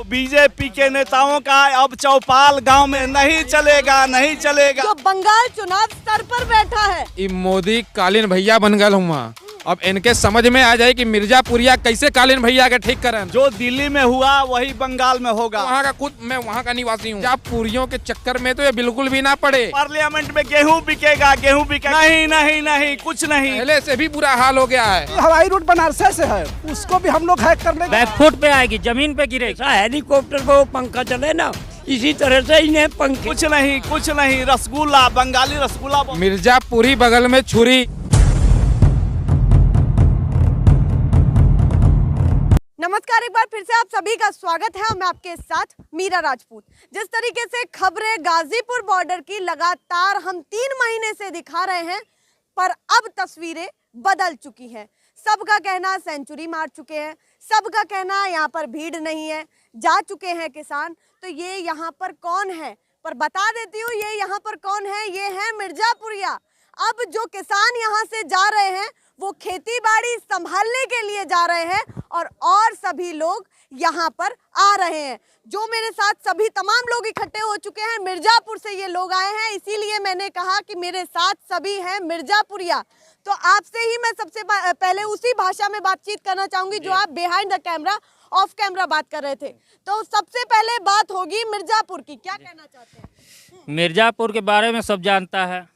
BJP के नेताओं का अब चौपाल गांव में नहीं चलेगा, नहीं चलेगा। जो बंगाल चुनाव स्तर पर बैठा है, ये मोदी कालीन भैया बन गए हुआ। अब इनके समझ में आ जाए कि मिर्जापुरिया कैसे कालीन भैया के ठीक करें। जो दिल्ली में हुआ वही बंगाल में होगा। वहाँ का खुद मैं वहाँ का निवासी हूँ। पुरियों के चक्कर में तो ये बिल्कुल भी ना पड़े। पार्लियामेंट में गेहूं बिकेगा, गेहूं बिकेगा। नहीं नहीं नहीं, कुछ नहीं। पहले से भी बुरा हाल हो गया है। हवाई रूट बनारस से है, उसको भी हम लोग हैक करने बैकफुट पे आएगी, जमीन पे गिरेगा। हेलीकॉप्टर को पंखा चले ना, इसी तरह से इन्हें पंखे। कुछ नहीं, कुछ नहीं। रसगुल्ला, बंगाली रसगुल्ला। मिर्जापुरी बगल में छुरी। नमस्कार, एक बार फिर से आप सभी का स्वागत है। मैं आपके साथ मीरा राजपूत। जिस तरीके से खबरें गाजीपुर बॉर्डर की लगातार हम 3 महीने से दिखा रहे हैं, पर अब तस्वीरें बदल चुकी हैं। सबका कहना सेंचुरी मार चुके हैं, सबका कहना यहाँ पर भीड़ नहीं है, जा चुके हैं किसान। तो ये यहाँ पर कौन है, पर बता देती हूँ ये यहाँ पर कौन है। ये है मिर्जापुरिया। अब जो किसान यहाँ से जा रहे हैं वो खेती बाड़ी संभालने के लिए जा रहे हैं और सभी लोग यहाँ पर आ रहे हैं। जो मेरे साथ सभी तमाम लोग इकट्ठे हो चुके हैं, मिर्जापुर से ये लोग आए हैं, इसीलिए मैंने कहा कि मेरे साथ सभी हैं मिर्जापुरिया। तो आपसे ही मैं सबसे पहले उसी भाषा में बातचीत करना चाहूंगी जो आप behind the camera, of camera बात कर रहे थे। तो सबसे पहले बात होगी मिर्जापुर की, क्या कहना चाहते हैं? मिर्जापुर के बारे में सब जानता है।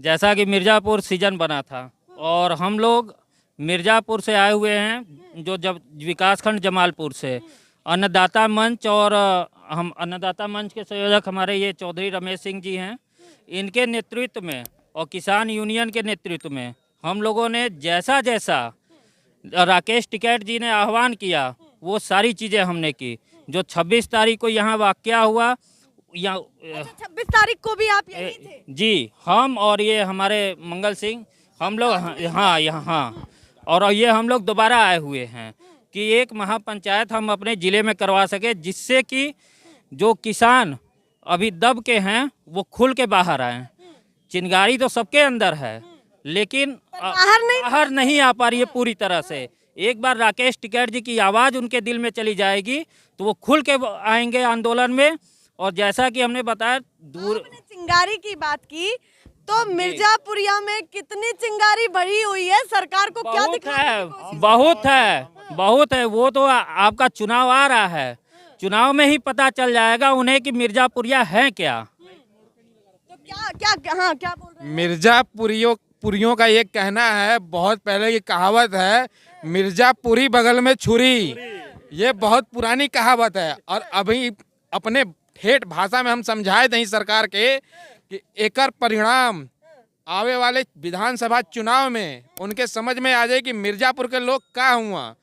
जैसा कि मिर्जापुर सीजन बना था और हम लोग मिर्जापुर से आए हुए हैं, जो जब विकासखंड जमालपुर से अन्नदाता मंच, और हम अन्नदाता मंच के संयोजक हमारे ये चौधरी रमेश सिंह जी हैं। इनके नेतृत्व में और किसान यूनियन के नेतृत्व में हम लोगों ने जैसा जैसा राकेश टिकैत जी ने आह्वान किया वो सारी चीज़ें हमने की। जो 26 तारीख को यहाँ वाक़या हुआ, या 26 तारीख को भी आप यही थे? जी, हम और ये हमारे मंगल सिंह, हम लोग हाँ, और ये हम लोग दोबारा आए हुए हैं कि एक महापंचायत हम अपने ज़िले में करवा सके, जिससे कि जो किसान अभी दब के हैं वो खुल के बाहर आए। चिंगारी तो सबके अंदर है, लेकिन बाहर नहीं आ पा रही है पूरी तरह से। एक बार राकेश टिकैत जी की आवाज़ उनके दिल में चली जाएगी तो वो खुल के आएंगे आंदोलन में। और जैसा कि हमने बताया, दूर चिंगारी की बात की तो मिर्जापुरिया में कितनी चिंगारी भरी हुई है, सरकार को क्या दिखाना है? बहुत है। वो तो आपका चुनाव आ रहा है, चुनाव में ही पता चल जाएगा उन्हें कि मिर्जापुरिया है क्या। तो क्या बोल रहे हैं? मिर्जापुरियों का ये कहना है, बहुत पहले की कहावत है, मिर्जापुरी बगल में छुरी। ये बहुत पुरानी कहावत है और अभी अपने ठेठ भाषा में हम समझाए थे सरकार के कि एकर परिणाम आवे वाले विधानसभा चुनाव में उनके समझ में आ जाए कि मिर्जापुर के लोग क्या हुआ।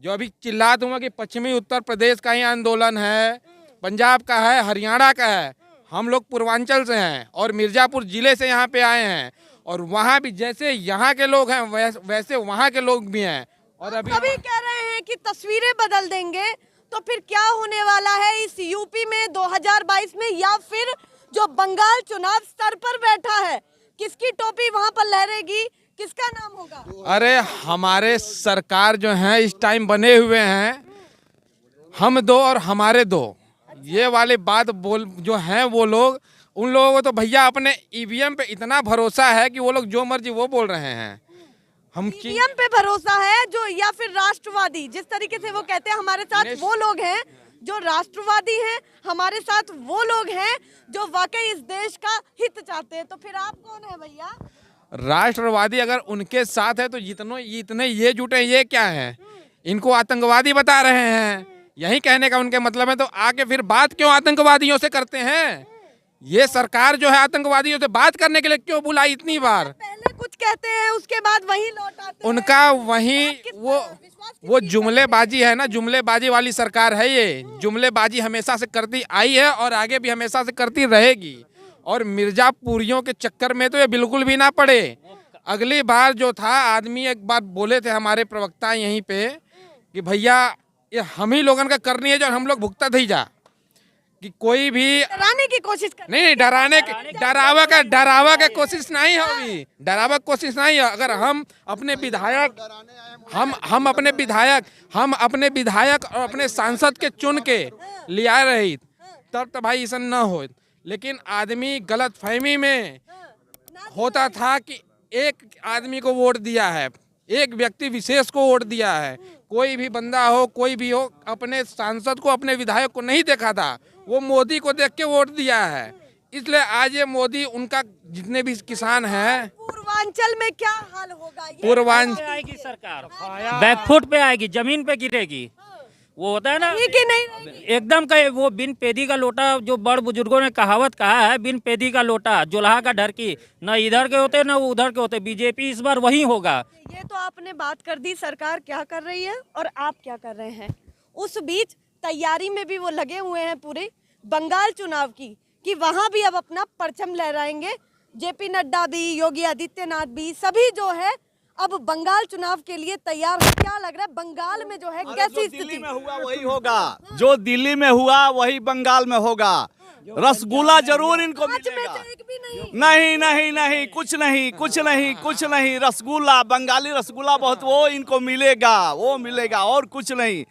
जो अभी चिल्लात हुआ कि पश्चिमी उत्तर प्रदेश का ही आंदोलन है, पंजाब का है, हरियाणा का है। हम लोग पूर्वांचल से हैं और मिर्जापुर जिले से यहाँ पे आए हैं, और वहाँ भी जैसे यहाँ के लोग हैं वैसे वहाँ के लोग भी हैं। और अभी कह रहे हैं कि तस्वीरें बदल देंगे, तो फिर क्या होने वाला है इस यूपी में 2022 में, या फिर जो बंगाल चुनाव स्तर पर बैठा है, किसकी टोपी वहां पर लहरेगी, किसका नाम होगा? अरे हमारे सरकार जो है इस टाइम बने हुए हैं, हम दो और हमारे दो, ये वाली बात बोल जो हैं वो लोग, उन लोगों को तो भैया अपने ईवीएम पे इतना भरोसा है कि वो लोग जो मर्जी वो बोल रहे हैं। हम ईवीएम पे भरोसा है जो, या फिर राष्ट्रवादी, जिस तरीके से वो कहते हैं हमारे साथ वो लोग हैं जो राष्ट्रवादी हैं, हमारे साथ वो लोग हैं जो वाकई इस देश का हित चाहते हैं। तो फिर आप कौन है भैया? राष्ट्रवादी अगर उनके साथ है तो इतने ये जुटे, ये क्या है? इनको आतंकवादी बता रहे हैं, यही कहने का उनके मतलब है। तो आके फिर बात क्यों आतंकवादियों से करते हैं? ये सरकार जो है आतंकवादियों से बात करने के लिए क्यों बुलाई इतनी बार? पहले कुछ कहते हैं, उसके बाद वही लौट आते हैं। उनका वही वो जुमलेबाजी है ना, जुमलेबाजी वाली सरकार है ये। जुमलेबाजी हमेशा से करती आई है और आगे भी हमेशा से करती रहेगी। और मिर्जापुरियों के चक्कर में तो ये बिल्कुल भी ना पड़े। अगली बार जो था, आदमी एक बात बोले थे हमारे प्रवक्ता यहीं पे कि भैया ये हम ही लोगन का करनी है जो हम लोग भुगता ही जा। कि कोई भी डराने की कोशिश कर नहीं डरावा का कोशिश नहीं होगी, डरावा कोशिश नहीं है। अगर हम अपने विधायक और अपने सांसद के चुन के लिया रही तब तो भाई ऐसा न हो। लेकिन आदमी गलत फहमी में होता था कि एक आदमी को वोट दिया है, एक व्यक्ति विशेष को वोट दिया है, कोई भी बंदा हो कोई भी हो अपने सांसद को अपने विधायक को नहीं देखा था, वो मोदी को देख के वोट दिया है। इसलिए आज ये मोदी उनका जितने भी किसान हैं पूर्वांचल में क्या हाल होगा ये पूर्वांचल आएगी सरकार, बैकफुट पे आएगी, जमीन पे गिरेगी। वो होता है ना ये कि नहीं रहेगी? एकदम का वो बिन पेदी का लोटा, जो बड़ बुजुर्गों ने कहावत कहा है, बिन पेदी का लोटा जुल्हा का ढरकी, न इधर के होते न उधर के होते। बीजेपी इस बार वही होगा। ये तो आपने बात कर दी सरकार क्या कर रही है और आप क्या कर रहे हैं। उस बीच तैयारी में भी वो लगे हुए हैं पूरे बंगाल चुनाव की, कि वहां भी अब अपना परचम लहराएंगे। जेपी नड्डा भी, योगी आदित्यनाथ भी, सभी जो है अब बंगाल चुनाव के लिए तैयार है। क्या लग रहा है बंगाल में जो है कैसी दिल्ली स्थिति? में हुआ वही होगा, जो दिल्ली में हुआ वही बंगाल में होगा। रसगुल्ला जरूर इनको पांच में मिलेगा। से एक भी नहीं। नहीं नहीं नहीं, कुछ नहीं। रसगुल्ला, बंगाली रसगुल्ला बहुत, वो इनको मिलेगा, वो मिलेगा और कुछ नहीं।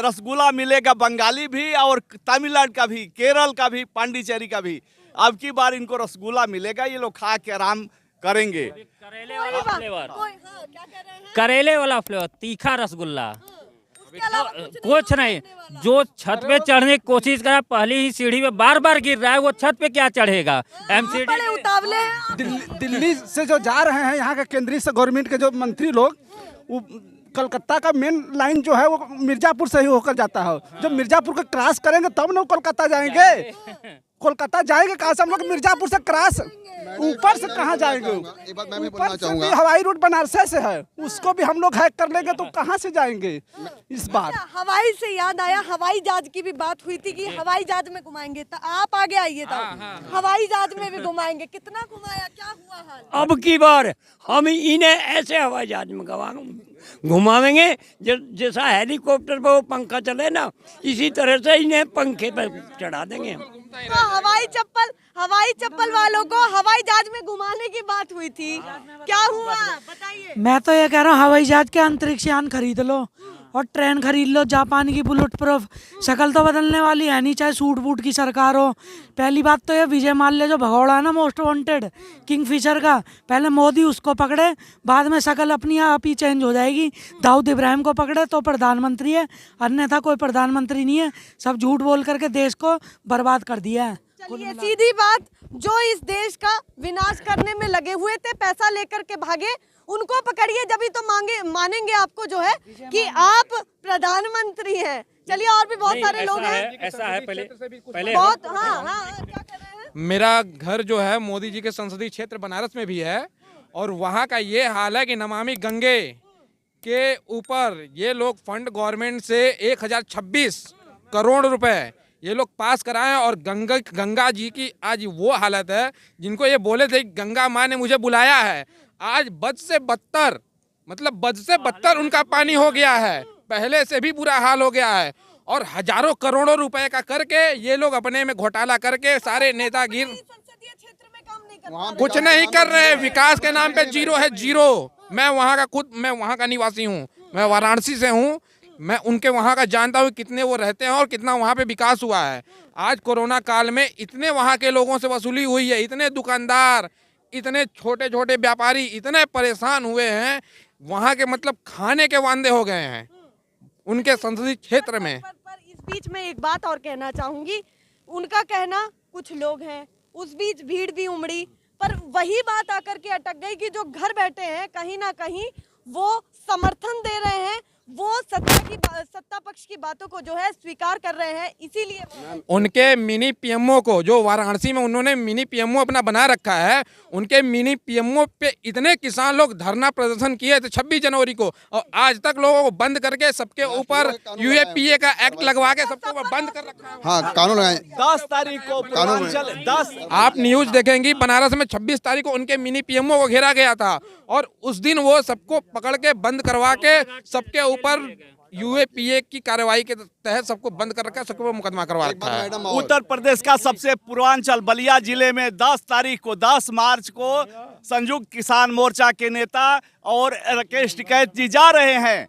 रसगुल्ला मिलेगा बंगाली भी और तमिलनाडु का भी, केरल का भी, पांडिचेरी का भी। अब की बार इनको रसगुल्ला मिलेगा, ये लोग खा के आराम करेंगे। करेले वाला फ्लेवर, क्या कर रहे हैं? करेले वाला फ्लेवर, तीखा रसगुल्ला, उसके अलावा कुछ नहीं। जो छत पे चढ़ने की कोशिश कर रहा है, पहली ही सीढ़ी में बार बार गिर रहा है, वो छत पे क्या चढ़ेगा? एमसीडी बड़े उतावले हैं। दिल्ली से जो जा रहे हैं यहाँ के केंद्रीय से गवर्नमेंट के जो मंत्री लोग, वो कलकत्ता का मेन लाइन जो है वो मिर्जापुर से ही होकर जाता है। जब मिर्जापुर को क्रॉस करेंगे तब ना कोलकाता जाएंगे। कोलकाता जाएंगे कहाँ से? हम लोग मिर्जापुर से क्रॉस ऊपर से कहाँ जाएंगे? एक बात मैं भी ऊपर बोलना से चाहूंगा। भी हवाई रूट बनारस से है, उसको भी हम लोग हैक कर लेंगे तो कहाँ से जाएंगे इस बार? हवाई से याद आया, हवाई जहाज की भी बात हुई थी कि हवाई जहाज में घुमाएंगे। तो आप आगे आइए था, हवाई जहाज में भी घुमाएंगे। कितना घुमाया, क्या हुआ हाल? अब की बार हम इन्हें ऐसे हवाई जहाज में घुमावेंगे जैसा हेलीकॉप्टर पर वो पंखा चले ना, इसी तरह से इन्हें पंखे पर चढ़ा देंगे हम। तो हवाई चप्पल वालों को हवाई जहाज में घुमाने की बात हुई थी, क्या हुआ बताइए? मैं तो ये कह रहा हूँ हवाई जहाज के अंतरिक्ष यान खरीद लो और ट्रेन खरीद लो, जापान की बुलेट प्रूफ। शक्ल तो बदलने वाली है नहीं, चाहे सूट बूट की सरकार हो। पहली बात तो ये विजय माल्या जो भगौड़ा है ना, मोस्ट वांटेड किंगफिशर का, पहले मोदी उसको पकड़े, बाद में शक्ल अपनी आप ही चेंज हो जाएगी। दाऊद इब्राहिम को पकड़े तो प्रधानमंत्री है, अन्यथा कोई प्रधानमंत्री नहीं है। सब झूठ बोल करके देश को बर्बाद कर दिया है। चलिए सीधी बात, जो इस देश का विनाश करने में लगे हुए थे, पैसा लेकर के भागे, उनको पकड़िए, जब तो मानेंगे आपको जो है कि आप प्रधानमंत्री हैं। चलिए और भी बहुत सारे लोग हैं। ऐसा है पहले बहुत हाँ, क्या कर रहे हैं? मेरा घर जो है मोदी जी के संसदीय क्षेत्र बनारस में भी है, और वहाँ का ये हाल है कि नमामि गंगे के ऊपर ये लोग फंड गवर्नमेंट से 1026 करोड़ रुपए ये लोग पास कराएं, और गंगा जी की आज वो हालत है, जिनको ये बोले थे गंगा माँ ने मुझे बुलाया है, आज बद से बदतर उनका पानी हो गया है। पहले से भी बुरा हाल हो गया है, और हजारों करोड़ों रुपए का करके ये लोग अपने में घोटाला करके सारे नेतागिर संसदीय क्षेत्र में काम नहीं कर कुछ नहीं कर रहे। विकास के नाम पे जीरो है, जीरो। मैं वहाँ का निवासी हूँ, मैं वाराणसी से हूँ, मैं उनके वहाँ का जानता हूँ कितने वो रहते हैं और कितना वहाँ पे विकास हुआ है। आज कोरोना काल में इतने वहाँ के लोगों से वसूली हुई है, इतने दुकानदार, इतने छोटे छोटे व्यापारी इतने परेशान हुए हैं, वहाँ के मतलब खाने के वांदे हो गए हैं उनके संसदीय क्षेत्र में। पर इस बीच में एक बात और कहना चाहूंगी, उनका कहना कुछ लोग हैं, उस बीच भीड़ भी उमड़ी, पर वही बात आकर के अटक गई कि जो घर बैठे हैं कहीं ना कहीं वो समर्थन दे रहे हैं, वो सत्ता पक्ष की बातों को जो है स्वीकार कर रहे हैं। इसीलिए उनके मिनी पीएमओ को, जो वाराणसी में उन्होंने मिनी पीएमओ अपना बना रखा है, उनके मिनी पीएमओ पे इतने किसान लोग धरना प्रदर्शन किए थे 26 जनवरी को, और आज तक लोगों को बंद करके सबके ऊपर यूएपीए का एक्ट लगवा के सबके ऊपर बंद कर रखा है। हाँ, कानून लगाए। 10 तारीख को पूर्वांचल 10 आप न्यूज देखेंगी, बनारस में 26 तारीख को उनके मिनी पीएमओ को घेरा गया था, और उस दिन वो सबको पकड़ के बंद करवा के सबके ऊपर यूएपीए की कार्रवाई के तहत सबको बंद कर रखा है, सबको मुकदमा करवा रखा है। उत्तर प्रदेश का सबसे पूर्वांचल बलिया जिले में 10 मार्च को संयुक्त किसान मोर्चा के नेता और राकेश टिकैत जी जा रहे हैं।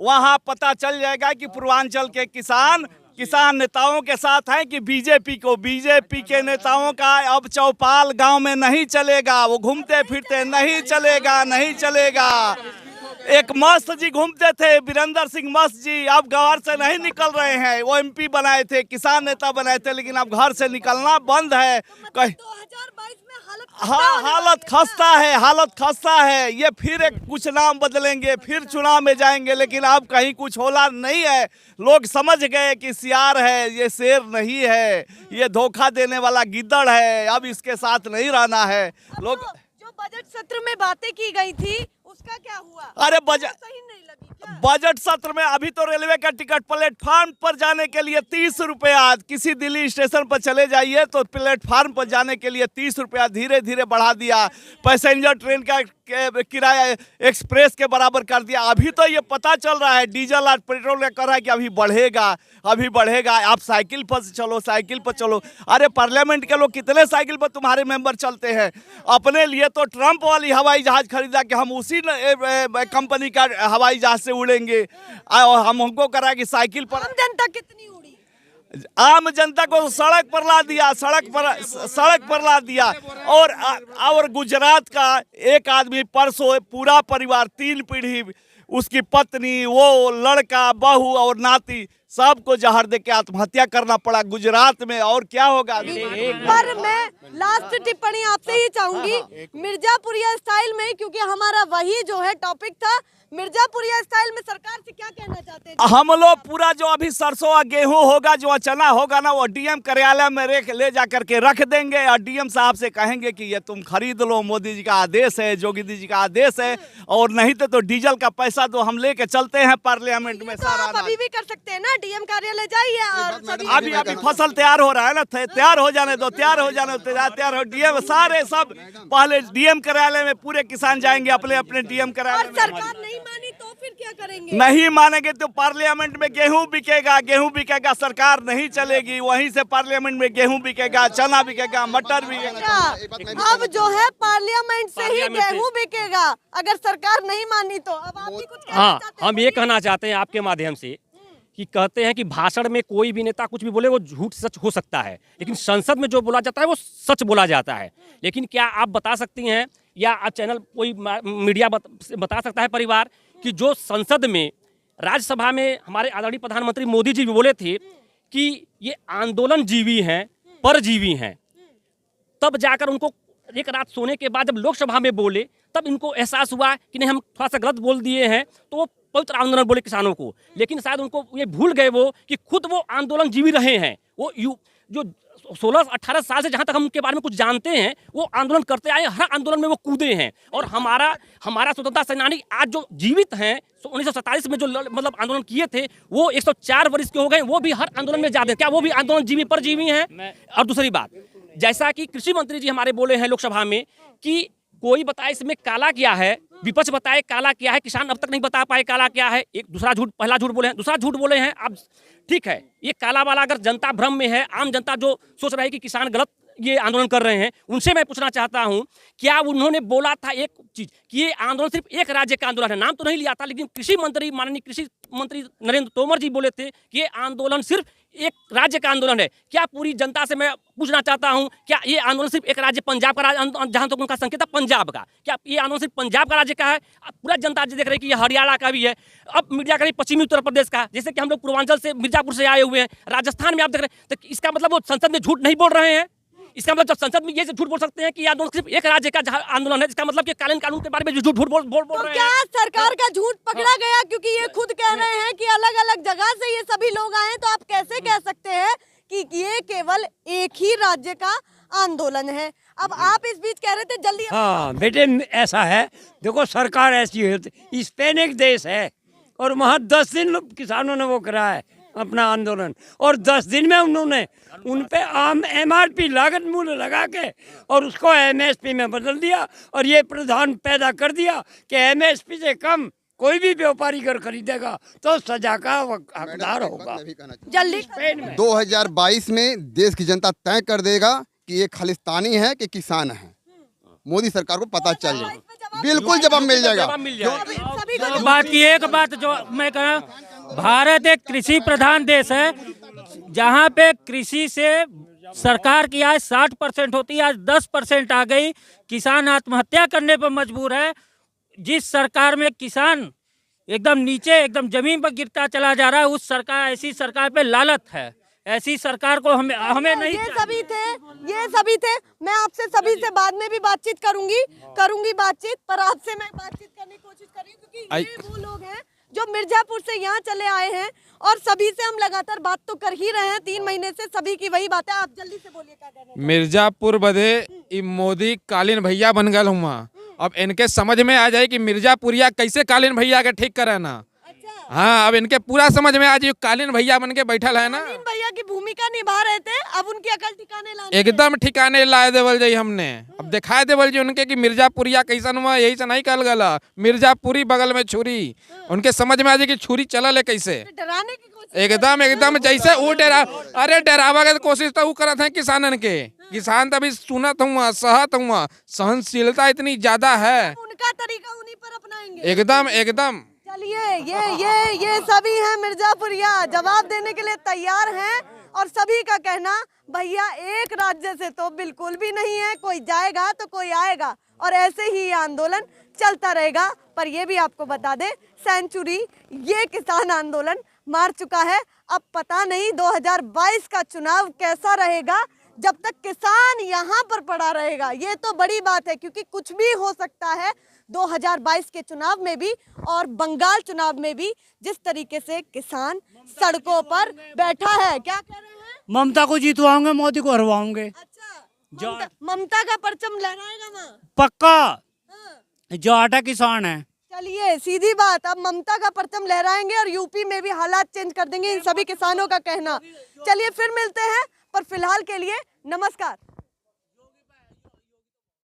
वहां पता चल जाएगा कि पूर्वांचल के किसान नेताओं के साथ हैं कि बीजेपी के नेताओं का अब चौपाल गांव में नहीं चलेगा। वो घूमते फिरते नहीं चलेगा। एक मस्त जी घूमते थे, वीरेंद्र सिंह मस्त जी, अब घर से नहीं निकल रहे हैं। वो एमपी बनाए थे, किसान नेता बनाए थे, लेकिन अब घर से निकलना बंद है। 2022 में हालत खस्ता है। ये फिर कुछ नाम बदलेंगे, फिर चुनाव में जाएंगे, लेकिन अब कहीं कुछ होला नहीं है। लोग समझ गए कि सियार है, ये शेर नहीं है, ये धोखा देने वाला गिद्दड़ है। अब इसके साथ नहीं रहना है। लोग जो बजट सत्र में बातें की गई थी उसका क्या हुआ? अरे सही नहीं लगी क्या? बजट सत्र में अभी तो रेलवे का टिकट प्लेटफार्म पर जाने के लिए 30 रुपया, किसी दिल्ली स्टेशन पर चले जाइए तो प्लेटफार्म पर जाने के लिए 30 रुपया धीरे धीरे बढ़ा दिया। पैसेंजर ट्रेन का किराया एक्सप्रेस के बराबर कर दिया। अभी तो ये पता चल रहा है डीजल और पेट्रोल का कर रहा है कि अभी बढ़ेगा। आप साइकिल पर चलो। अरे पार्लियामेंट के लोग कितने साइकिल पर तुम्हारे मेंबर चलते हैं? अपने लिए तो ट्रंप वाली हवाई जहाज खरीदा कि हम उसी कंपनी का हवाई जहाज से उड़ेंगे, और हमको करा कि साइकिल पर। आम जनता कितनी उड़ी? आम जनता को सड़क पर ला दिया। और गुजरात का एक आदमी परसों पूरा परिवार 3 पीढ़ी, उसकी पत्नी, वो लड़का, बहू और नाती, सबको जहर दे के आत्महत्या करना पड़ा गुजरात में। और क्या होगा? पर मैं लास्ट टिप्पणी आपसे ही चाहूंगी मिर्जापुरिया स्टाइल में, क्योंकि हमारा वही जो है टॉपिक था। मिर्जापुरिया स्टाइल में सरकार से क्या कहना चाहते हैं? हम लोग पूरा जो अभी सरसों और गेहूं होगा, जो चना होगा ना, वो डीएम कार्यालय में ले जा करके रख देंगे और डीएम साहब से कहेंगे कि ये तुम खरीद लो, मोदी जी का आदेश है, योगी जी का आदेश है। और नहीं तो डीजल का पैसा तो हम लेके चलते हैं पार्लियामेंट में। तो आप अभी भी कर सकते हैं ना, डीएम कार्यालय जाइए और अभी फसल तैयार हो रहा है ना, तैयार हो जाने दो। डीएम सारे सब पहले डीएम कार्यालय में पूरे किसान जाएंगे, अपने डीएम कार्यालय में। सरकार नहीं मानी तो फिर क्या करेंगे? नहीं मानेंगे तो पार्लियामेंट में गेहूं बिकेगा, सरकार नहीं चलेगी। वहीं से पार्लियामेंट में गेहूं बिकेगा, चना बिकेगा, मटर बिकेगा। अब जो है पार्लियामेंट से ही गेहूं बिकेगा अगर सरकार नहीं मानी तो। अब आप भी कुछ कहना चाहते हैं? हम ये कहना चाहते हैं आपके माध्यम से कि कहते हैं कि भाषण में कोई भी नेता कुछ भी बोले वो झूठ सच हो सकता है, लेकिन संसद में जो बोला जाता है वो सच बोला जाता है। लेकिन क्या आप बता सकती हैं या चैनल कोई मीडिया बता सकता है परिवार कि जो संसद में, राज्यसभा में हमारे आदरणीय प्रधानमंत्री मोदी जी बोले थे कि ये आंदोलन जीवी हैं, परजीवी हैं, तब जाकर उनको एक रात सोने के बाद जब लोकसभा में बोले तब इनको एहसास हुआ कि नहीं, हम थोड़ा सा गलत बोल दिए हैं, तो वो पवित्र आंदोलन बोले किसानों को। लेकिन शायद उनको ये भूल गए वो कि खुद वो आंदोलन जीवी रहे हैं। वो जो 16-18 साल से जहाँ तक हम उनके बारे में कुछ जानते हैं, वो आंदोलन करते आए, हर आंदोलन में वो कूदे हैं। और हमारा स्वतंत्रता सेनानी आज जो जीवित हैं, 1947 में जो मतलब आंदोलन किए थे, वो 104 वर्ष के हो गए, वो भी हर आंदोलन में जाते हैं। क्या वो भी आंदोलन जीवी पर जीवी हैं? और दूसरी बात, जैसा कि कृषि मंत्री जी हमारे बोले हैं लोकसभा में कि कोई बताए इसमें काला क्या है, विपक्ष बताए काला क्या है, किसान अब तक नहीं बता पाए काला क्या है। एक दूसरा झूठ, पहला झूठ बोले हैं, दूसरा झूठ बोले हैं। अब ठीक है, ये काला वाला अगर जनता भ्रम में है, आम जनता जो सोच रही है कि किसान गलत ये आंदोलन कर रहे हैं, उनसे मैं पूछना चाहता हूं, क्या उन्होंने बोला था एक चीज कि ये आंदोलन सिर्फ एक राज्य का आंदोलन है? नाम तो नहीं लिया था, लेकिन कृषि मंत्री, माननीय कृषि मंत्री नरेंद्र तोमर जी बोले थे कि ये आंदोलन सिर्फ एक राज्य का आंदोलन है। क्या पूरी जनता से मैं पूछना चाहता हूं, क्या ये आंदोलन सिर्फ एक राज्य पंजाब का, जहां तक उनका संकेत है पंजाब का, क्या ये आंदोलन सिर्फ पंजाब का राज्य का है? पूरा जनता देख रही है कि ये हरियाणा का भी है, अब मीडिया का पश्चिमी उत्तर प्रदेश का, जैसे कि हम लोग पूर्वांचल से, मिर्जापुर से आए हुए हैं, राजस्थान में आप देख रहे हैं। तो इसका मतलब वो संसद में झूठ नहीं बोल रहे हैं? इसका मतलब जब संसद में ये झूठ बोल सकते हैं कि आंदोलन सिर्फ एक राज्य का आंदोलन है, इसका मतलब कि कालीन कानून के बारे में झूठ बोल रहे हैं। क्या सरकार का झूठ पकड़ा गया? क्योंकि ये खुद कह रहे हैं कि अलग अलग जगह से ये सभी लोग आए, तो आप कैसे कह सकते हैं कि ये केवल एक ही राज्य का आंदोलन है? अब आप इस बीच कह रहे थे जल्दी। हाँ बेटे, ऐसा है, देखो सरकार ऐसी है, स्पेन एक देश है और वहाँ 10 दिन किसानों ने वो करा है अपना आंदोलन, और 10 दिन में उन्होंने उन पे आम MRP लागत मूल्य लगा के और उसको MSP में बदल दिया, और ये प्रावधान पैदा कर दिया कि MSP से कम कोई भी व्यापारी अगर खरीदेगा तो सजा का हकदार होगा। जल्दी 2022 में देश की जनता तय कर देगा कि ये खालिस्तानी है कि किसान है। मोदी सरकार को पता चल जाएगा, बिल्कुल जवाब मिल जाएगा। सभी को बात की एक बात जो मैं कह, भारत एक कृषि प्रधान देश है, जहाँ पे कृषि से सरकार की आज 60% होती है, आज 10% आ गई। किसान आत्महत्या करने पर मजबूर है। जिस सरकार में किसान एकदम नीचे एकदम जमीन पर गिरता चला जा रहा है, उस सरकार, ऐसी सरकार पे लालत है। ऐसी सरकार को हमें नहीं। ये सभी थे। मैं आपसे सभी से बाद में भी बातचीत करूंगी बातचीत, पर आपसे मैं बातचीत करने की कोशिश कर रही हूँ, क्योंकि ये वो लोग हैं जो मिर्जापुर से यहाँ चले आए हैं, और सभी से हम लगातार बात तो कर ही रहे हैं 3 महीने से, सभी की वही बात है। आप जल्दी से बोलिए क्या कह रहे हैं। मिर्जापुर बदे ई मोदी कालीन भैया बन गल हुआ। अब इनके समझ में आ जाए कि मिर्जापुरिया कैसे कालीन भैया के ठीक करे ना। हाँ, अब इनके पूरा समझ में आ जाए, कालीन भैया बन के बैठल है ना। कालीन भैया की भूमिका निभा रहे थे, अब उनकी अकल ठिकाने लाने एकदम ठिकाने लाए देवल जी हमने। अब दिखाए देवल जी उनके कि मिर्जापुरिया कैसन हुआ, यही से नहीं कहल गला। मिर्जापुरी बगल में छुरी, उनके समझ में आ जाए कि छुरी चलल है कैसे। डराने की कोशिश। एकदम जैसे वो डरावा के कोशिश तो वो करत है किसानन के। किसान तभी सुनत हुआ, सहत हुआ, सहनशीलता इतनी ज्यादा है। उनका तरीका उन्हीं पर अपनाएंगे। एकदम चलिए, ये सभी हैं मिर्जापुरिया, जवाब देने के लिए तैयार हैं, और सभी का कहना भैया एक राज्य से तो बिल्कुल भी नहीं है, कोई जाएगा तो कोई आएगा, और ऐसे ही ये आंदोलन चलता रहेगा। पर ये भी आपको बता दें, सेंचुरी ये किसान आंदोलन मार चुका है। अब पता नहीं 2022 का चुनाव कैसा रहेगा, जब तक किसान यहाँ पर पड़ा रहेगा। ये तो बड़ी बात है, क्योंकि कुछ भी हो सकता है 2022 के चुनाव में भी, और बंगाल चुनाव में भी, जिस तरीके से किसान सड़कों पर बैठा है। क्या कह रहे हैं? ममता को जीतवाऊंगे, मोदी को हरवाऊंगे। अच्छा, ममता का परचम लहराएगा वहाँ पक्का। हाँ। जो आटा किसान है। चलिए सीधी बात, अब ममता का परचम लहराएंगे और यूपी में भी हालात चेंज कर देंगे, इन सभी किसानों का कहना। चलिए फिर मिलते हैं, पर फिलहाल के लिए नमस्कार।